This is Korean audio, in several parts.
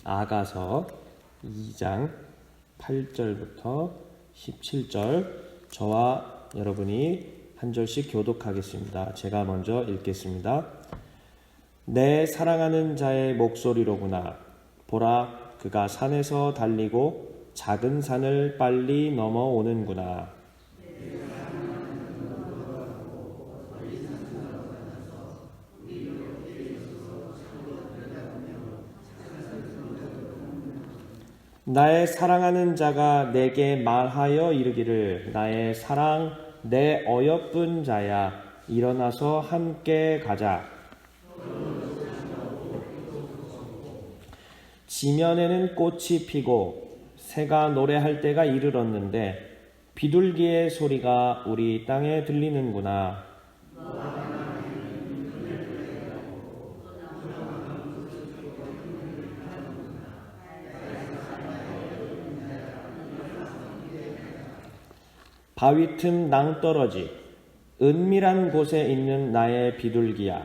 아가서 2장 8절부터 17절 저와 여러분이 한 절씩 교독하겠습니다. 제가 먼저 읽겠습니다. 내 사랑하는 자의 목소리로구나. 보라, 그가 산에서 달리고 작은 산을 빨리 넘어오는구나. 나의 사랑하는 자가 내게 말하여 이르기를, 나의 사랑, 내 어여쁜 자야, 일어나서 함께 가자. 지면에는 꽃이 피고 새가 노래할 때가 이르렀는데 비둘기의 소리가 우리 땅에 들리는구나. 바위 틈 낭떠러지 은밀한 곳에 있는 나의 비둘기야,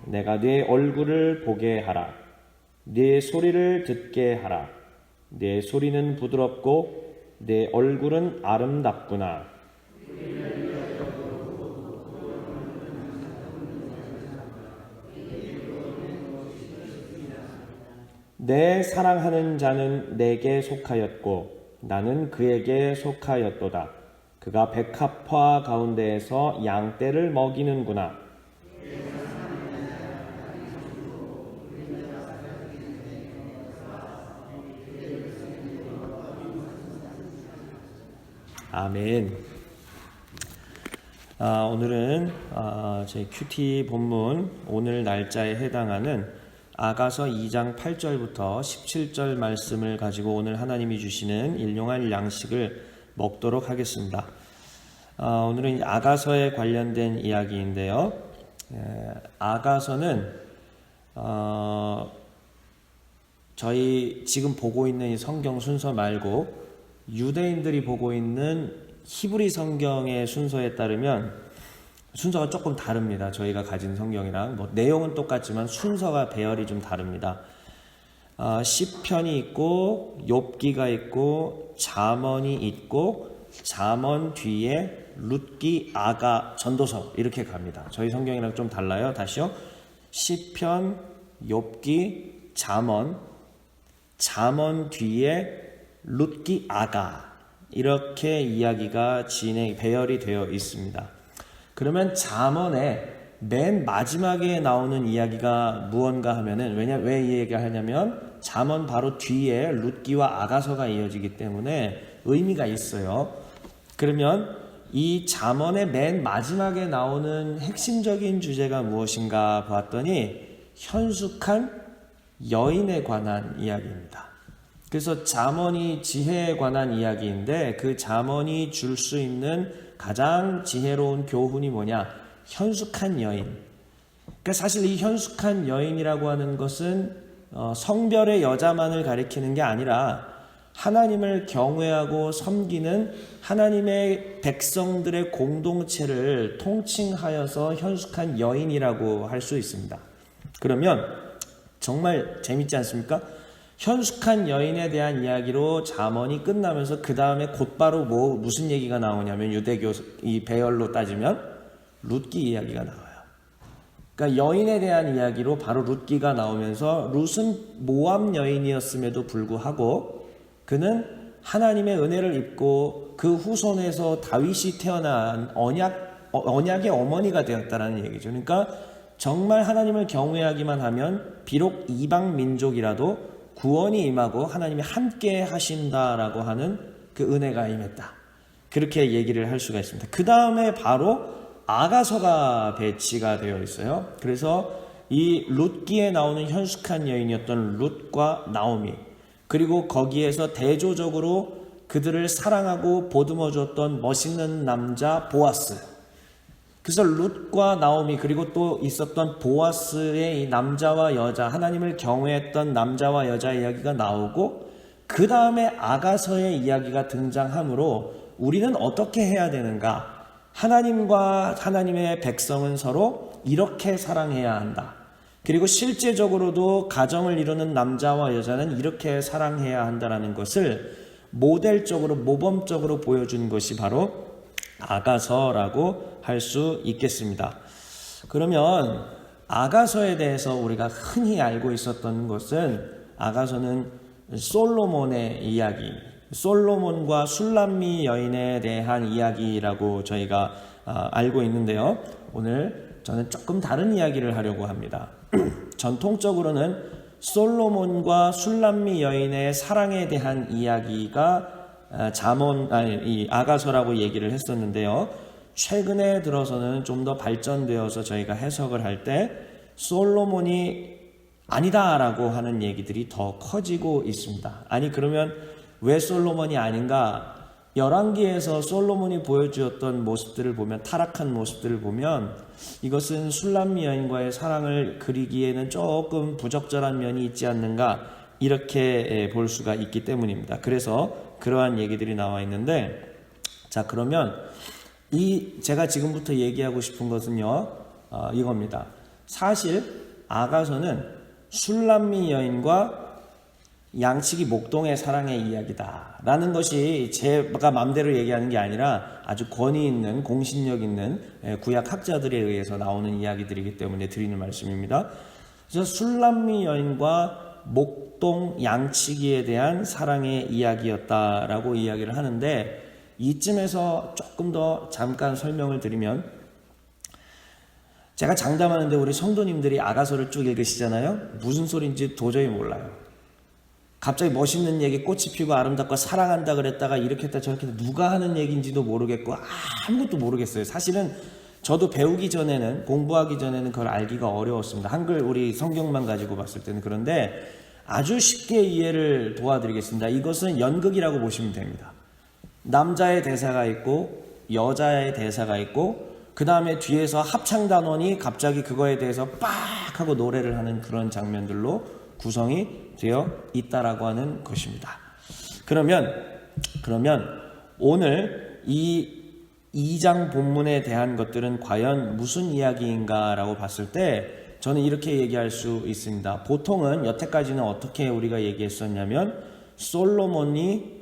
내가 네 얼굴을 보게 하라. 네 소리를 듣게 하라. 네 소리는 부드럽고 네 얼굴은 아름답구나. 내 사랑하는 자는 내게 속하였고 나는 그에게 속하였도다. 그가 백합화 가운데에서 양떼를 먹이는구나. 아멘. 오늘은 저희 큐티 본문 오늘 날짜에 해당하는 아가서 2장 8절부터 17절 말씀을 가지고 오늘 하나님이 주시는 일용할 양식을 먹도록 하겠습니다. 오늘은 아가서에 관련된 이야기인데요. 아가서는 저희 지금 보고 있는 이 성경 순서 말고 유대인들이 보고 있는 히브리 성경의 순서에 따르면 순서가 조금 다릅니다. 저희가 가진 성경이랑 내용은 똑같지만 순서가 배열이 좀 다릅니다. 시편이 있고 욥기가 있고 잠언이 있고 잠언 뒤에 룻기, 아가, 전도서 이렇게 갑니다. 저희 성경이랑 좀 달라요. 다시요. 시편, 욥기, 잠언 뒤에 룻기, 아가 이렇게 이야기가 배열이 되어 있습니다. 그러면 잠언의 맨 마지막에 나오는 이야기가 무언가 하면은 왜 이 얘기를 하냐면 잠언 바로 뒤에 룻기와 아가서가 이어지기 때문에 의미가 있어요. 그러면 이 잠언의 맨 마지막에 나오는 핵심적인 주제가 무엇인가 봤더니 현숙한 여인에 관한 이야기입니다. 그래서 잠언이 지혜에 관한 이야기인데 그 잠언이 줄 수 있는 가장 지혜로운 교훈이 뭐냐? 현숙한 여인. 그러니까 사실 이 현숙한 여인이라고 하는 것은 성별의 여자만을 가리키는 게 아니라 하나님을 경외하고 섬기는 하나님의 백성들의 공동체를 통칭하여서 현숙한 여인이라고 할 수 있습니다. 그러면 정말 재밌지 않습니까? 현숙한 여인에 대한 이야기로 잠언이 끝나면서 그 다음에 곧바로 무슨 얘기가 나오냐면 유대교 이 배열로 따지면 룻기 이야기가 나와요. 그러니까 여인에 대한 이야기로 바로 룻기가 나오면서 룻은 모압 여인이었음에도 불구하고 그는 하나님의 은혜를 입고 그 후손에서 다윗이 태어난 언약의 어머니가 되었다라는 얘기죠. 그러니까 정말 하나님을 경외하기만 하면 비록 이방 민족이라도 구원이 임하고 하나님이 함께 하신다라고 하는 그 은혜가 임했다. 그렇게 얘기를 할 수가 있습니다. 그 다음에 바로 아가서가 배치가 되어 있어요. 그래서 이 룻기에 나오는 현숙한 여인이었던 룻과 나오미, 그리고 거기에서 대조적으로 그들을 사랑하고 보듬어줬던 멋있는 남자 보아스. 그래서 룻과 나오미 그리고 또 있었던 보아스의 이 남자와 여자, 하나님을 경외했던 남자와 여자 이야기가 나오고 그 다음에 아가서의 이야기가 등장하므로 우리는 어떻게 해야 되는가? 하나님과 하나님의 백성은 서로 이렇게 사랑해야 한다. 그리고 실제적으로도 가정을 이루는 남자와 여자는 이렇게 사랑해야 한다는 것을 모델적으로 모범적으로 보여준 것이 바로 아가서라고 할 수 있겠습니다. 그러면 아가서에 대해서 우리가 흔히 알고 있었던 것은 아가서는 솔로몬의 이야기, 솔로몬과 술람미 여인에 대한 이야기라고 저희가 알고 있는데요. 오늘 저는 조금 다른 이야기를 하려고 합니다. 전통적으로는 솔로몬과 술람미 여인의 사랑에 대한 이야기가 이 아가서라고 얘기를 했었는데요. 최근에 들어서는 좀 더 발전되어서 저희가 해석을 할 때 솔로몬이 아니다라고 하는 얘기들이 더 커지고 있습니다. 아니 그러면 왜 솔로몬이 아닌가? 열왕기에서 솔로몬이 보여주었던 모습들을 보면, 타락한 모습들을 보면 이것은 술람미 여인과의 사랑을 그리기에는 조금 부적절한 면이 있지 않는가, 이렇게 볼 수가 있기 때문입니다. 그래서 그러한 얘기들이 나와 있는데, 자 그러면 제가 지금부터 얘기하고 싶은 것은요, 이겁니다. 사실 아가서는 술람미 여인과 양치기 목동의 사랑의 이야기다 라는 것이 제가 마음대로 얘기하는 게 아니라 아주 권위 있는, 공신력 있는 구약 학자들에 의해서 나오는 이야기들이기 때문에 드리는 말씀입니다. 그래서 술람미 여인과 목동 양치기에 대한 사랑의 이야기였다라고 이야기를 하는데, 이쯤에서 조금 더 잠깐 설명을 드리면, 제가 장담하는데 우리 성도님들이 아가서를 쭉 읽으시잖아요. 무슨 소리인지 도저히 몰라요. 갑자기 멋있는 얘기, 꽃이 피고 아름답고 사랑한다 그랬다가 이렇게 했다 저렇게 했다, 누가 하는 얘기인지도 모르겠고 아무것도 모르겠어요. 사실은 저도 배우기 전에는, 공부하기 전에는 그걸 알기가 어려웠습니다. 한글 우리 성경만 가지고 봤을 때는. 그런데 아주 쉽게 이해를 도와드리겠습니다. 이것은 연극이라고 보시면 됩니다. 남자의 대사가 있고 여자의 대사가 있고 그 다음에 뒤에서 합창단원이 갑자기 그거에 대해서 빡 하고 노래를 하는 그런 장면들로 구성이 되어 있다라고 하는 것입니다. 그러면 오늘 이 2장 본문에 대한 것들은 과연 무슨 이야기인가라고 봤을 때 저는 이렇게 얘기할 수 있습니다. 보통은 여태까지는 어떻게 우리가 얘기했었냐면 솔로몬이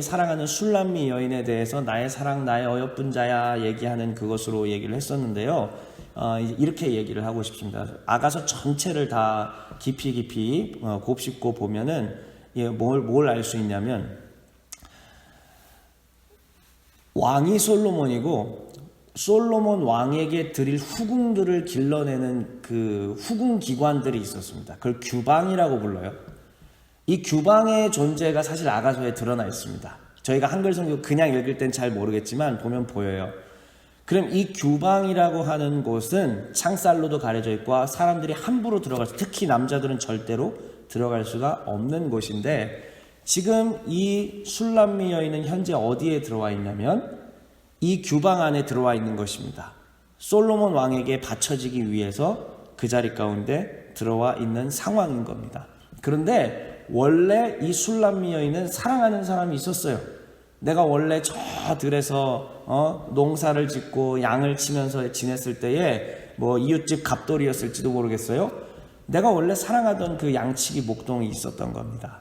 사랑하는 술람미 여인에 대해서 나의 사랑 나의 어여쁜 자야 얘기하는 그것으로 얘기를 했었는데요. 이렇게 얘기를 하고 싶습니다. 아가서 전체를 다 깊이 곱씹고 보면은 뭘 알 수 있냐면, 왕이 솔로몬이고 솔로몬 왕에게 드릴 후궁들을 길러내는 그 후궁 기관들이 있었습니다. 그걸 규방이라고 불러요. 이 규방의 존재가 사실 아가서에 드러나 있습니다. 저희가 한글 성경 그냥 읽을 땐 잘 모르겠지만 보면 보여요. 그럼 이 규방이라고 하는 곳은 창살로도 가려져 있고 사람들이 함부로 특히 남자들은 절대로 들어갈 수가 없는 곳인데, 지금 이 술람미 여인은 현재 어디에 들어와 있냐면 이 규방 안에 들어와 있는 것입니다. 솔로몬 왕에게 바쳐지기 위해서 그 자리 가운데 들어와 있는 상황인 겁니다. 그런데 원래 이 술람미 여인은 사랑하는 사람이 있었어요. 내가 원래 저 들에서 농사를 짓고 양을 치면서 지냈을 때에 뭐 이웃집 갑돌이었을지도 모르겠어요. 내가 원래 사랑하던 그 양치기 목동이 있었던 겁니다.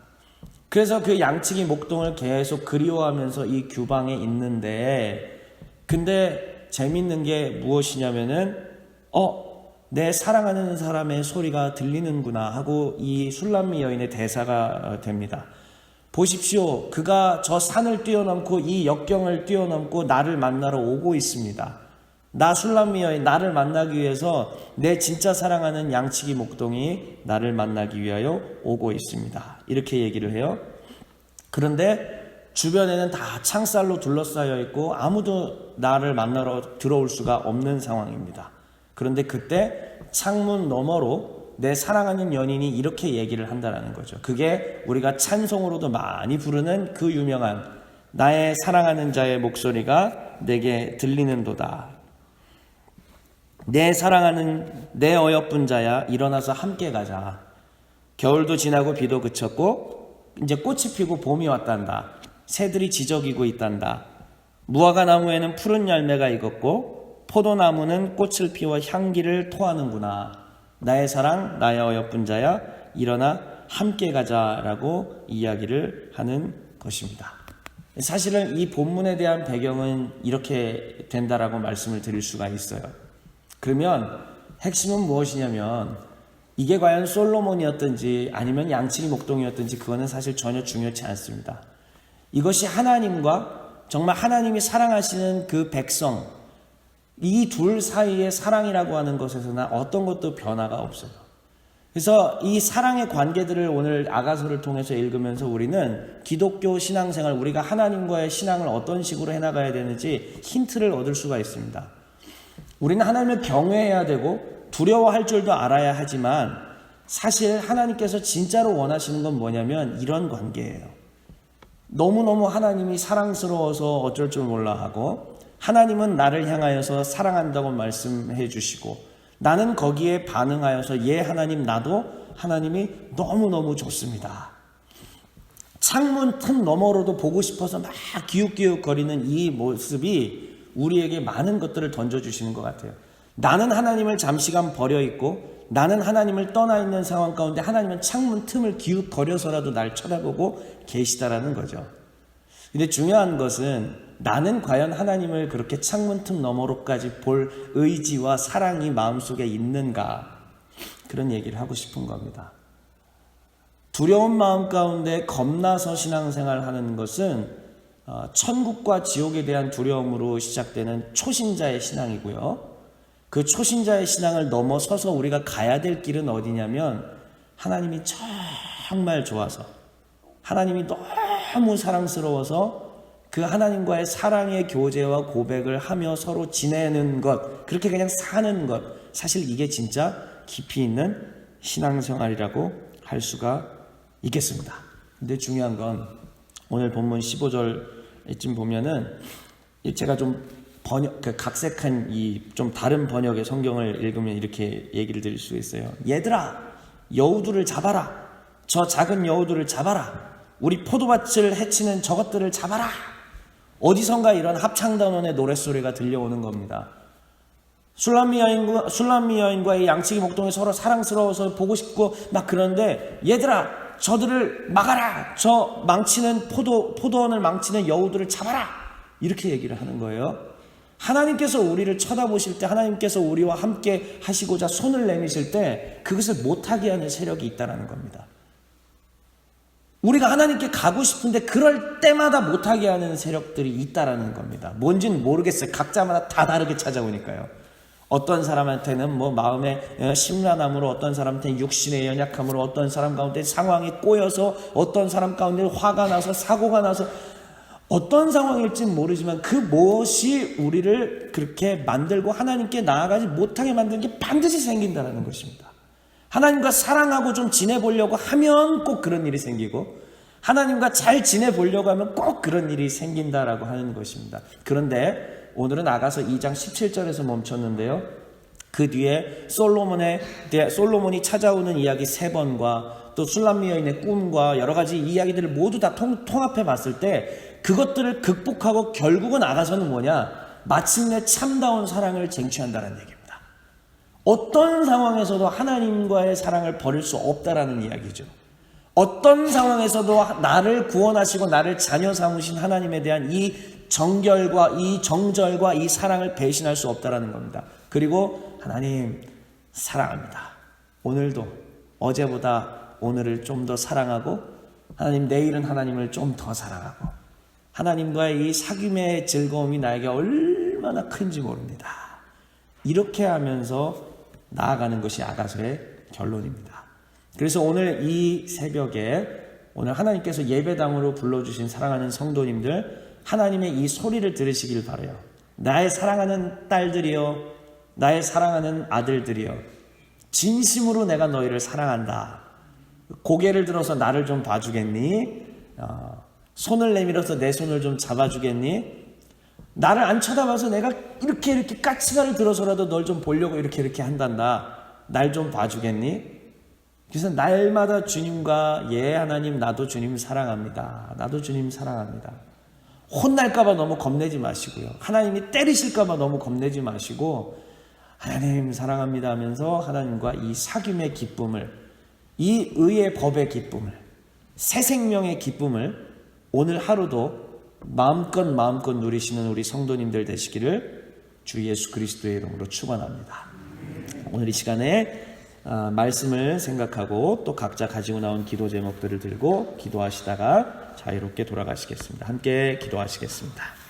그래서 그 양치기 목동을 계속 그리워하면서 이 규방에 있는데, 근데 재밌는 게 무엇이냐면은 내 사랑하는 사람의 소리가 들리는구나 하고 이 술람미 여인의 대사가 됩니다. 보십시오. 그가 저 산을 뛰어넘고 이 역경을 뛰어넘고 나를 만나러 오고 있습니다. 나 술람미 여인 나를 만나기 위해서 내 진짜 사랑하는 양치기 목동이 나를 만나기 위하여 오고 있습니다. 이렇게 얘기를 해요. 그런데 주변에는 다 창살로 둘러싸여 있고 아무도 나를 만나러 들어올 수가 없는 상황입니다. 그런데 그때 창문 너머로 내 사랑하는 연인이 이렇게 얘기를 한다는 거죠. 그게 우리가 찬송으로도 많이 부르는 그 유명한 나의 사랑하는 자의 목소리가 내게 들리는도다. 내 사랑하는 내 어여쁜 자야, 일어나서 함께 가자. 겨울도 지나고 비도 그쳤고 이제 꽃이 피고 봄이 왔단다. 새들이 지저귀고 있단다. 무화과 나무에는 푸른 열매가 익었고 포도나무는 꽃을 피워 향기를 토하는구나. 나의 사랑, 나의 어여쁜 자야, 일어나 함께 가자라고 이야기를 하는 것입니다. 사실은 이 본문에 대한 배경은 이렇게 된다라고 말씀을 드릴 수가 있어요. 그러면 핵심은 무엇이냐면 이게 과연 솔로몬이었든지 아니면 양치기 목동이었든지 그거는 사실 전혀 중요치 않습니다. 이것이 하나님과 정말 하나님이 사랑하시는 그 백성, 이 둘 사이의 사랑이라고 하는 것에서는 어떤 것도 변화가 없어요. 그래서 이 사랑의 관계들을 오늘 아가서를 통해서 읽으면서 우리는 기독교 신앙생활, 우리가 하나님과의 신앙을 어떤 식으로 해나가야 되는지 힌트를 얻을 수가 있습니다. 우리는 하나님을 경외해야 되고 두려워할 줄도 알아야 하지만 사실 하나님께서 진짜로 원하시는 건 뭐냐면 이런 관계예요. 너무너무 하나님이 사랑스러워서 어쩔 줄 몰라 하고 하나님은 나를 향하여서 사랑한다고 말씀해 주시고 나는 거기에 반응하여서 예 하나님 나도 하나님이 너무너무 좋습니다. 창문 틈 너머로도 보고 싶어서 막 기웃기웃거리는 이 모습이 우리에게 많은 것들을 던져주시는 것 같아요. 나는 하나님을 잠시간 버려있고 나는 하나님을 떠나 있는 상황 가운데 하나님은 창문 틈을 기웃거려서라도 날 쳐다보고 계시다라는 거죠. 근데 중요한 것은 나는 과연 하나님을 그렇게 창문 틈 너머로까지 볼 의지와 사랑이 마음속에 있는가? 그런 얘기를 하고 싶은 겁니다. 두려운 마음 가운데 겁나서 신앙생활 하는 것은 천국과 지옥에 대한 두려움으로 시작되는 초신자의 신앙이고요. 그 초신자의 신앙을 넘어서서 우리가 가야 될 길은 어디냐면 하나님이 정말 좋아서 하나님이 너무 사랑스러워서 그 하나님과의 사랑의 교제와 고백을 하며 서로 지내는 것, 그렇게 그냥 사는 것, 사실 이게 진짜 깊이 있는 신앙생활이라고 할 수가 있겠습니다. 근데 중요한 건 오늘 본문 15절쯤 보면은 제가 좀 각색한 이 좀 다른 번역의 성경을 읽으면 이렇게 얘기를 드릴 수 있어요. 얘들아, 여우들을 잡아라. 저 작은 여우들을 잡아라. 우리 포도밭을 해치는 저것들을 잡아라. 어디선가 이런 합창단원의 노랫소리가 들려오는 겁니다. 술람미 여인과 이 양치기 목동이 서로 사랑스러워서 보고 싶고 막 그런데 얘들아, 저들을 막아라. 저 망치는 포도원을 망치는 여우들을 잡아라. 이렇게 얘기를 하는 거예요. 하나님께서 우리를 쳐다보실 때 하나님께서 우리와 함께 하시고자 손을 내미실 때 그것을 못하게 하는 세력이 있다는 겁니다. 우리가 하나님께 가고 싶은데 그럴 때마다 못하게 하는 세력들이 있다는 겁니다. 뭔지는 모르겠어요. 각자마다 다 다르게 찾아오니까요. 어떤 사람한테는 뭐 마음의 심란함으로, 어떤 사람한테는 육신의 연약함으로, 어떤 사람 가운데 상황이 꼬여서, 어떤 사람 가운데 화가 나서, 사고가 나서, 어떤 상황일지는 모르지만 그 무엇이 우리를 그렇게 만들고 하나님께 나아가지 못하게 만드는 게 반드시 생긴다는 것입니다. 하나님과 사랑하고 좀 지내보려고 하면 꼭 그런 일이 생기고 하나님과 잘 지내보려고 하면 꼭 그런 일이 생긴다라고 하는 것입니다. 그런데 오늘은 아가서 2장 17절에서 멈췄는데요. 그 뒤에 솔로몬이 찾아오는 이야기 3번과 또 술람미 여인의 꿈과 여러 가지 이야기들을 모두 다 통합해 봤을 때 그것들을 극복하고 결국은 아가서는 뭐냐? 마침내 참다운 사랑을 쟁취한다는 얘기입니다. 어떤 상황에서도 하나님과의 사랑을 버릴 수 없다라는 이야기죠. 어떤 상황에서도 나를 구원하시고 나를 자녀 삼으신 하나님에 대한 이 정결과 이 정절과 이 사랑을 배신할 수 없다라는 겁니다. 그리고 하나님 사랑합니다. 오늘도 어제보다 오늘을 좀 더 사랑하고 하나님 내일은 하나님을 좀 더 사랑하고 하나님과의 이 사귐의 즐거움이 나에게 얼마나 큰지 모릅니다. 이렇게 하면서 나아가는 것이 아가서의 결론입니다. 그래서 오늘 이 새벽에 오늘 하나님께서 예배당으로 불러주신 사랑하는 성도님들 하나님의 이 소리를 들으시길 바라요. 나의 사랑하는 딸들이여, 나의 사랑하는 아들들이여, 진심으로 내가 너희를 사랑한다. 고개를 들어서 나를 좀 봐주겠니? 손을 내밀어서 내 손을 좀 잡아주겠니? 나를 안 쳐다봐서 내가 이렇게 까치가를 들어서라도 널 좀 보려고 이렇게 한단다. 날 좀 봐주겠니? 그래서 날마다 주님과 예 하나님 나도 주님 사랑합니다. 나도 주님 사랑합니다. 혼날까봐 너무 겁내지 마시고요. 하나님이 때리실까봐 너무 겁내지 마시고 하나님 사랑합니다 하면서 하나님과 이 사귐의 기쁨을, 이 의의 법의 기쁨을, 새 생명의 기쁨을 오늘 하루도 마음껏 누리시는 우리 성도님들 되시기를 주 예수 그리스도의 이름으로 축원합니다. 오늘 이 시간에 말씀을 생각하고 또 각자 가지고 나온 기도 제목들을 들고 기도하시다가 자유롭게 돌아가시겠습니다. 함께 기도하시겠습니다.